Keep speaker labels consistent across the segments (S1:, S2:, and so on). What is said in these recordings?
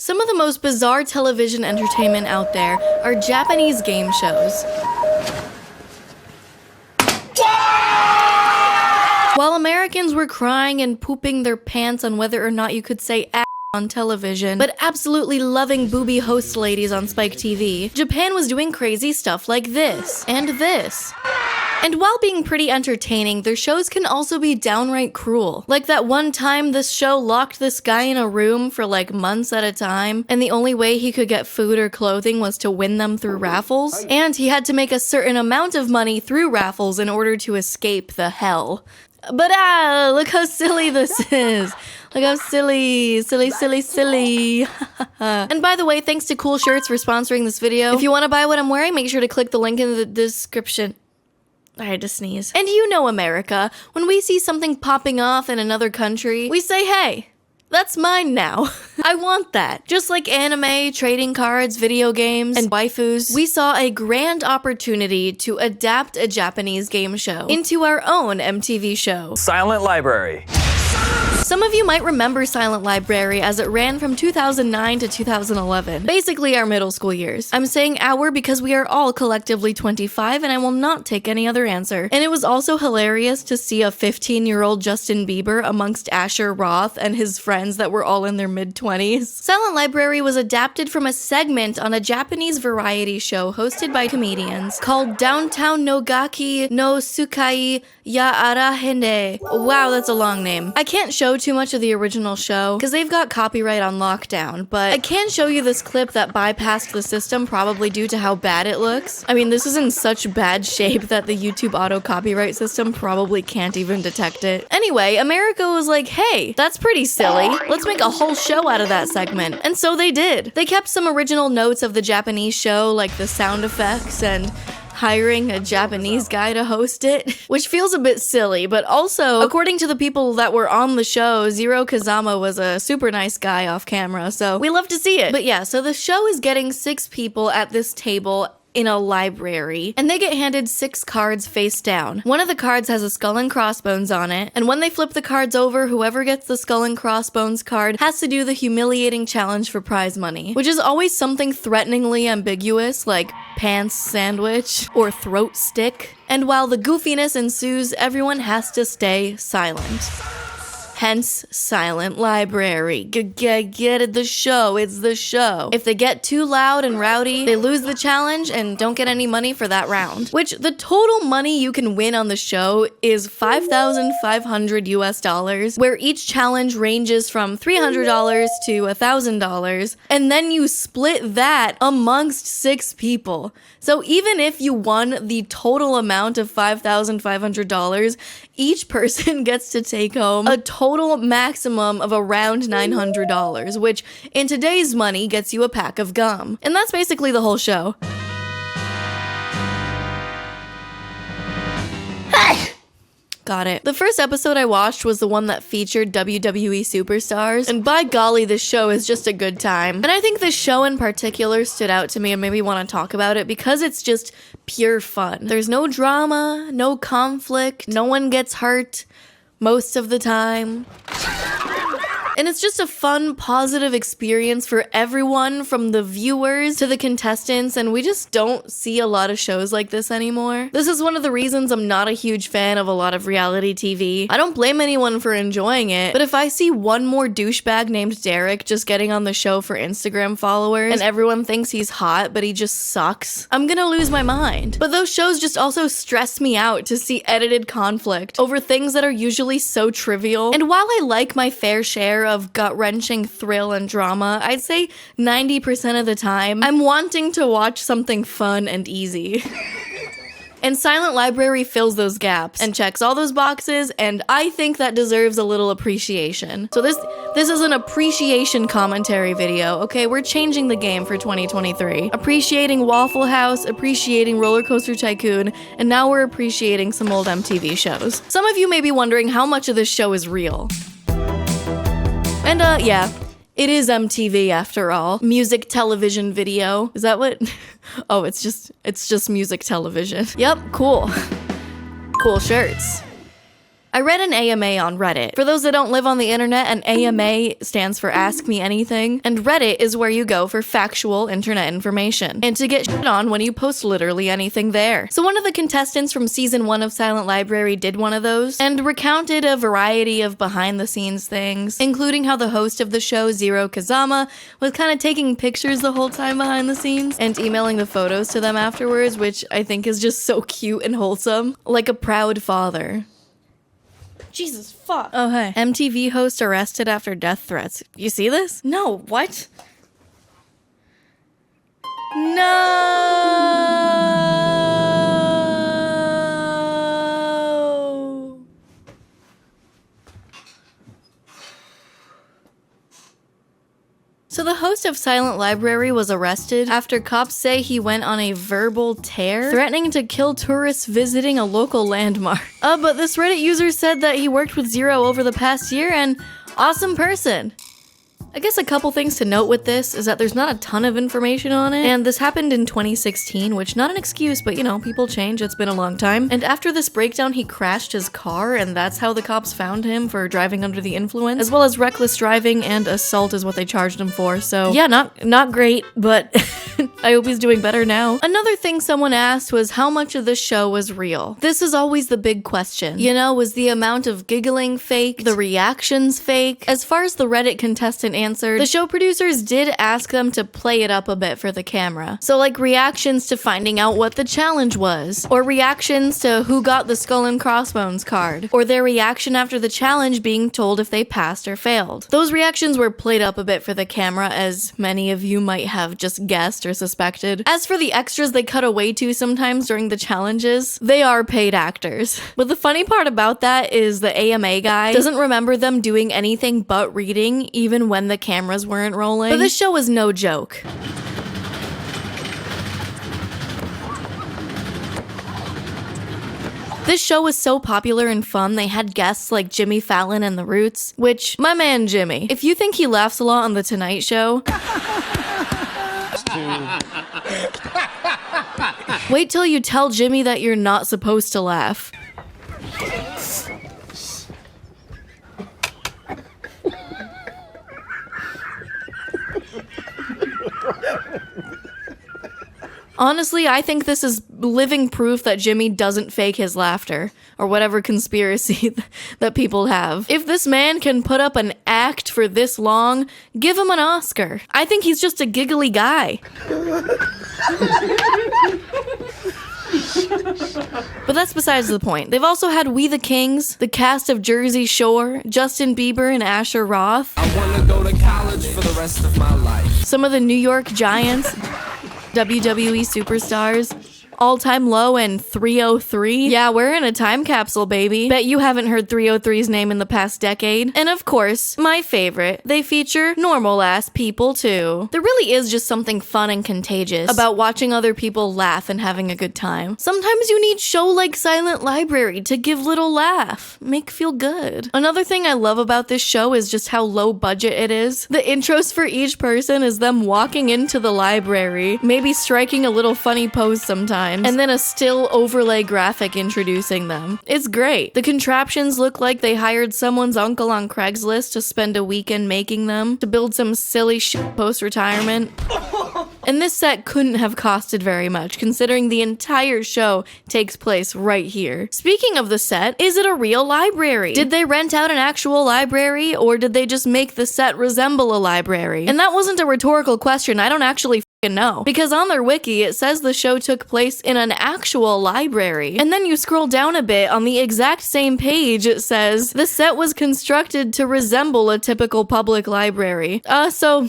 S1: Some of the most bizarre television entertainment out there are Japanese game shows. While Americans were crying and pooping their pants on whether or not you could say ass on television, but absolutely loving booby host ladies on Spike TV, Japan was doing crazy stuff like this, and this. And while being pretty entertaining, their shows can also be downright cruel. Like that one time this show locked this guy in a room for like months at a time, and the only way he could get food or clothing was to win them through raffles, and he had to make a certain amount of money through raffles in order to escape the hell. But look how silly this is. Look how silly. And by the way, thanks to Cool Shirts for sponsoring this video. If you want to buy what I'm wearing, make sure to click the link in the description. I had to sneeze. And you know America, when we see something popping off in another country, we say, hey, that's mine now. I want that. Just like anime, trading cards, video games, and waifus, we saw a grand opportunity to adapt a Japanese game show into our own MTV show.
S2: Silent Library.
S1: Some of you might remember Silent Library as it ran from 2009 to 2011, basically our middle school years. I'm saying our because we are all collectively 25 and I will not take any other answer. And it was also hilarious to see a 15-year-old Justin Bieber amongst Asher Roth and his friends that were all in their mid-20s. Silent Library was adapted from a segment on a Japanese variety show hosted by comedians called Downtown Nogaki no Tsukai ya Arahende. Wow, that's a long name. I can't show too much of the original show because they've got copyright on lockdown, but I can show you this clip that bypassed the system probably due to how bad it looks. I mean, this is in such bad shape that the YouTube auto copyright system probably can't even detect it. Anyway, America was like, hey, that's pretty silly. Let's make a whole show out of that segment. And so they did. They kept some original notes of the Japanese show, like the sound effects and hiring a Japanese guy to host it, which feels a bit silly, but also, according to the people that were on the show, Zero Kazama was a super nice guy off camera, so we love to see it. But yeah, so the show is getting 6 people at this table in a library, and they get handed 6 cards face down. One of the cards has a skull and crossbones on it, and when they flip the cards over, whoever gets the skull and crossbones card has to do the humiliating challenge for prize money, which is always something threateningly ambiguous, like pants sandwich or throat stick. And while the goofiness ensues, everyone has to stay silent. Hence, Silent Library. Get it, the show, it's the show. If they get too loud and rowdy, they lose the challenge and don't get any money for that round. Which, the total money you can win on the show is $5,500 US, where each challenge ranges from $300 to $1,000, and then you split that amongst 6 people. So even if you won the total amount of $5,500, each person gets to take home a total maximum of around $900, which in today's money gets you a pack of gum. And that's basically the whole show. Got it. The first episode I watched was the one that featured WWE superstars, and by golly, this show is just a good time. And I think this show in particular stood out to me and made me want to talk about it because it's just pure fun. There's no drama, no conflict, no one gets hurt most of the time. And it's just a fun, positive experience for everyone, from the viewers to the contestants, and we just don't see a lot of shows like this anymore. This is one of the reasons I'm not a huge fan of a lot of reality TV. I don't blame anyone for enjoying it, but if I see one more douchebag named Derek just getting on the show for Instagram followers, and everyone thinks he's hot, but he just sucks, I'm gonna lose my mind. But those shows just also stress me out to see edited conflict over things that are usually so trivial. And while I like my fair share of gut-wrenching thrill and drama, I'd say 90% of the time, I'm wanting to watch something fun and easy. And Silent Library fills those gaps and checks all those boxes, and I think that deserves a little appreciation. So this is an appreciation commentary video, okay? We're changing the game for 2023. Appreciating Waffle House, appreciating Roller Coaster Tycoon, and now we're appreciating some old MTV shows. Some of you may be wondering how much of this show is real. And yeah, it is MTV after all. Music, television, video. Is that what? Oh, it's just music, television. Yep, cool. Cool shirts. I read an AMA on Reddit. For those that don't live on the internet, an AMA stands for Ask Me Anything, and Reddit is where you go for factual internet information, and to get shit on when you post literally anything there. So one of the contestants from season 1 of Silent Library did one of those, and recounted a variety of behind-the-scenes things, including how the host of the show, Zero Kazama, was kind of taking pictures the whole time behind the scenes, and emailing the photos to them afterwards, which I think is just so cute and wholesome. Like a proud father. Jesus fuck. Oh, hey. MTV host arrested after death threats. You see this? No, what? No! So the host of Silent Library was arrested after cops say he went on a verbal tear, threatening to kill tourists visiting a local landmark. But this Reddit user said that he worked with Zero over the past year and awesome person. I guess a couple things to note with this is that there's not a ton of information on it, and this happened in 2016, which not an excuse, but you know, people change, it's been a long time. And after this breakdown, he crashed his car, and that's how the cops found him for driving under the influence, as well as reckless driving and assault is what they charged him for. So yeah, not great, but I hope he's doing better now. Another thing someone asked was how much of this show was real. This is always the big question. You know, was the amount of giggling fake? The reactions fake? As far as the Reddit contestant answered, the show producers did ask them to play it up a bit for the camera. So like reactions to finding out what the challenge was, or reactions to who got the skull and crossbones card, or their reaction after the challenge being told if they passed or failed. Those reactions were played up a bit for the camera, as many of you might have just guessed or suspected. As for the extras they cut away to sometimes during the challenges, they are paid actors. But the funny part about that is the AMA guy doesn't remember them doing anything but reading, even when the cameras weren't rolling. But this show was no joke. This show was so popular and fun, they had guests like Jimmy Fallon and The Roots, which, my man Jimmy, if you think he laughs a lot on The Tonight Show, wait till you tell Jimmy that you're not supposed to laugh. Honestly, I think this is living proof that Jimmy doesn't fake his laughter, or whatever conspiracy that people have. If this man can put up an act for this long, give him an Oscar. I think he's just a giggly guy. But that's besides the point. They've also had We the Kings, the cast of Jersey Shore, Justin Bieber and Asher Roth. I wanna go to college for the rest of my life. Some of the New York Giants, WWE superstars, All Time Low and 303. Yeah, we're in a time capsule, baby. Bet you haven't heard 303's name in the past decade. And of course, my favorite, they feature normal-ass people too. There really is just something fun and contagious about watching other people laugh and having a good time. Sometimes you need show like Silent Library to give little laugh, make feel good. Another thing I love about this show is just how low budget it is. The intros for each person is them walking into the library, maybe striking a little funny pose sometimes, and then a still overlay graphic introducing them. It's great. The contraptions look like they hired someone's uncle on Craigslist to spend a weekend making them, to build some silly shit post-retirement. And this set couldn't have costed very much, considering the entire show takes place right here. Speaking of the set, is it a real library? Did they rent out an actual library, or did they just make the set resemble a library? And that wasn't a rhetorical question, I don't actually know. Because on their wiki, it says the show took place in an actual library. And then you scroll down a bit, on the exact same page, it says, the set was constructed to resemble a typical public library. So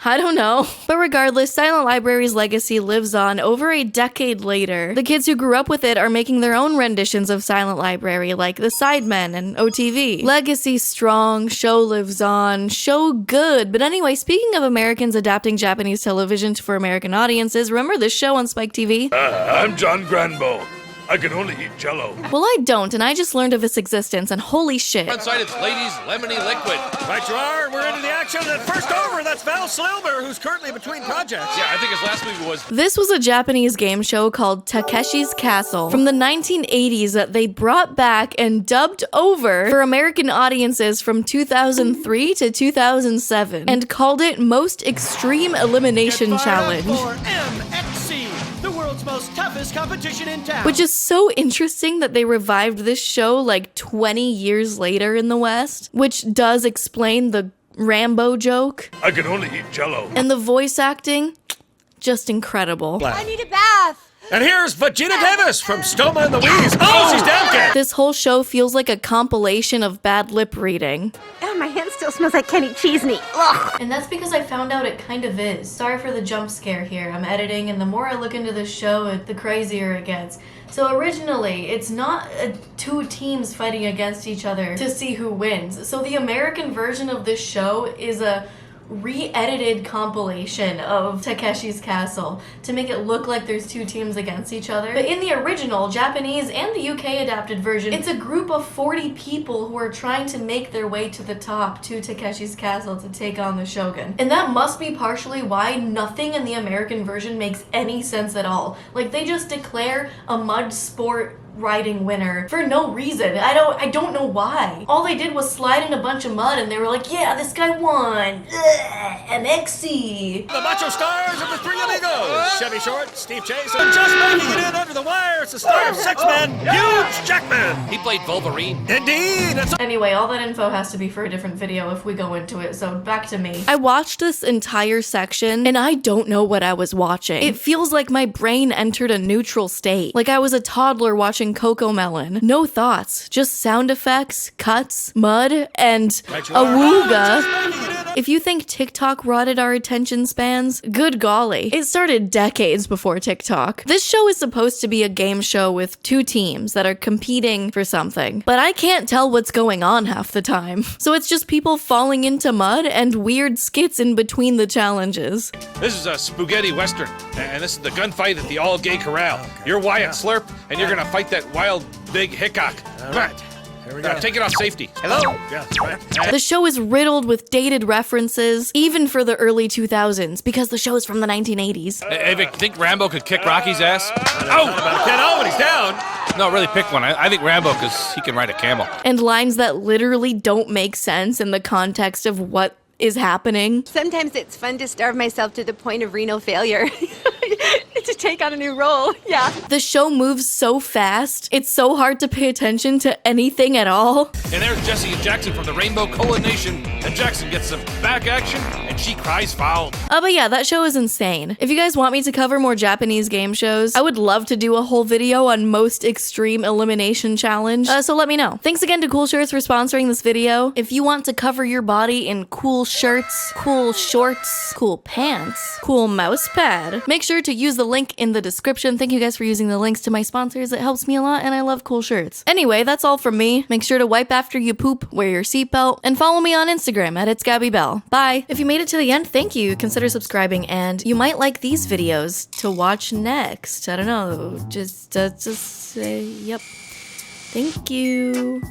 S1: I don't know. But regardless, Silent Library's legacy lives on over a decade later. The kids who grew up with it are making their own renditions of Silent Library, like The Sidemen and OTV. Legacy strong, show lives on, show good. But anyway, speaking of Americans adapting Japanese television for American audiences, remember this show on Spike TV?
S2: I'm John Granbo. I can only eat Jello.
S1: Well, I don't, and I just learned of its existence, and holy shit.
S3: Inside it's ladies' lemony liquid.
S4: Right you are. We're into the action. And first over, that's Val Silver, who's currently between projects.
S3: Yeah, I think his last movie was...
S1: This was a Japanese game show called Takeshi's Castle from the 1980s that they brought back and dubbed over for American audiences from 2003 to 2007 and called it Most Extreme Elimination Challenge.
S4: For MXC, the world's most toughest competition in town.
S1: Which is so interesting that they revived this show like 20 years later in the West, which does explain the Rambo joke.
S2: I can only eat Jello.
S1: And the voice acting, just incredible.
S5: I need a bath.
S4: And here's Vegeta Davis from Stoma and the Wheeze. Oh, she's down, kid.
S1: This whole show feels like a compilation of bad lip reading.
S5: Oh, my hand still smells like Kenny Cheese meat. Ugh.
S1: And that's because I found out it kind of is. Sorry for the jump scare here. I'm editing, and the more I look into this show, the crazier it gets. So originally, it's not two teams fighting against each other to see who wins. So the American version of this show is a re-edited compilation of Takeshi's Castle to make it look like there's two teams against each other. But in the original Japanese and the UK adapted version, it's a group of 40 people who are trying to make their way to the top to Takeshi's Castle to take on the Shogun. And that must be partially why nothing in the American version makes any sense at all. Like, they just declare a mud sport riding winner for no reason. I don't know why. All they did was slide in a bunch of mud and they were like, yeah, this guy won. MXC.
S4: The macho stars of the Three Amigos. Chevy Short, Steve Chase, and just making it in under the wire, it's the star of Six Men, Huge Jackman.
S3: He played Wolverine.
S4: Indeed. It's
S1: Anyway, all that info has to be for a different video if we go into it, so back to me. I watched this entire section, and I don't know what I was watching. It feels like my brain entered a neutral state, like I was a toddler watching Coco Melon. No thoughts, just sound effects, cuts, mud, and awooga. If you think TikTok rotted our attention spans, good golly. It started decades before TikTok. This show is supposed to be a game show with two teams that are competing for something, but I can't tell what's going on half the time. So it's just people falling into mud and weird skits in between the challenges.
S3: This is a spaghetti western, and this is the gunfight at the all-gay corral. You're Wyatt Slurp, and you're gonna fight that wild big Hickok.
S4: all right. Here we go.
S3: Take it off safety. Hello?
S4: Yeah, right.
S1: The show is riddled with dated references, even for the early 2000s, because the show is from the 1980s.
S3: Hey, Vic, think Rambo could kick Rocky's ass?
S4: About a kid. Oh, and he's down.
S3: No, really pick one. I think Rambo, because he can ride a camel.
S1: And lines that literally don't make sense in the context of what is happening.
S5: Sometimes it's fun to starve myself to the point of renal failure. To take on a new role, yeah.
S1: The show moves so fast, it's so hard to pay attention to anything at all.
S3: And there's Jesse and Jackson from the Rainbow Cola Nation. And Jackson gets some back action, and she cries foul.
S1: But yeah, that show is insane. If you guys want me to cover more Japanese game shows, I would love to do a whole video on Most Extreme Elimination Challenge, so let me know. Thanks again to Cool Shirts for sponsoring this video. If you want to cover your body in cool shirts, cool shorts, cool pants, cool mouse pad, make sure to use the link in the description. Thank you guys for using the links to my sponsors. It helps me a lot and I love cool shirts. Anyway, that's all from me. Make sure to wipe after you poop, wear your seatbelt, and follow me on Instagram at itsgabibelle. Bye. If you made it to the end, thank you. Consider subscribing and you might like these videos to watch next. I don't know. Just say, yep. Thank you.